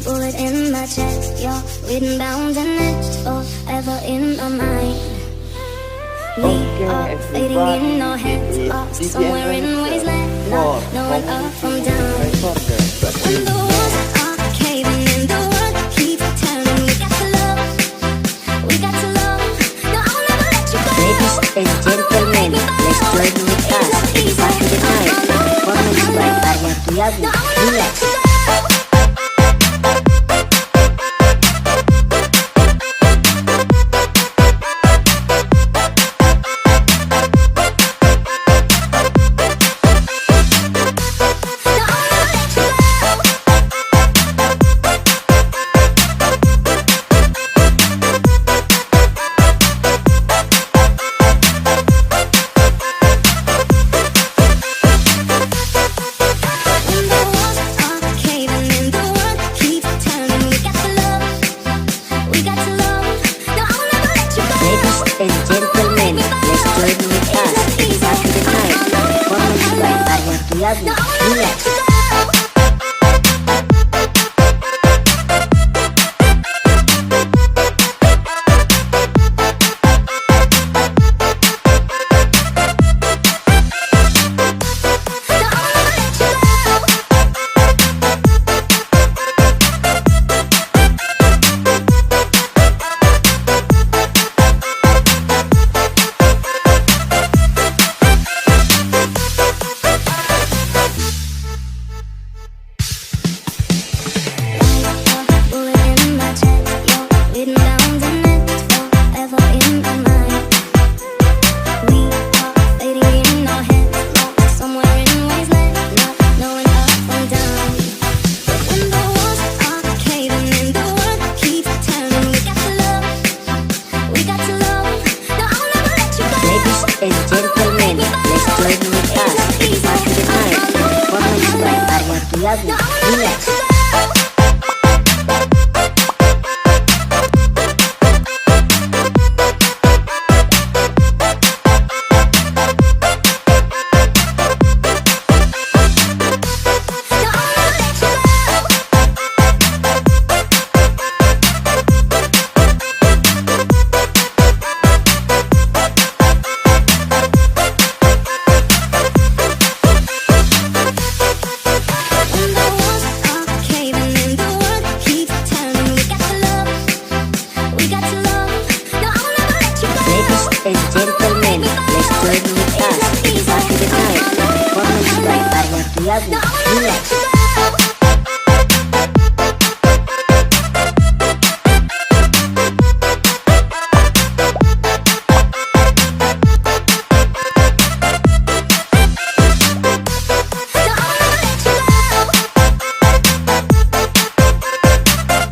bullet in my chest. You're written, bound and etched forever in my mind. We are fading in our heads, lost somewhere in wasteland, not knowing up from down. But when the walls are caving in, the world keeps turning. We got to love, we got to love. No, I'll never let you go. Ladies and gentlemen, let's join with us in Saturday night. Performance by Arya Tuyabu. Relax. And gentlemen, let's join with us in Saturday night. Performance by Arya Tuyabu. Relax. And gentlemen, let's join with us in Saturday night. Performance by Arya Tuyabu. Relax. And gentlemen, let's join with us in Saturday night. Performance by Arya Tuyabu. Relax.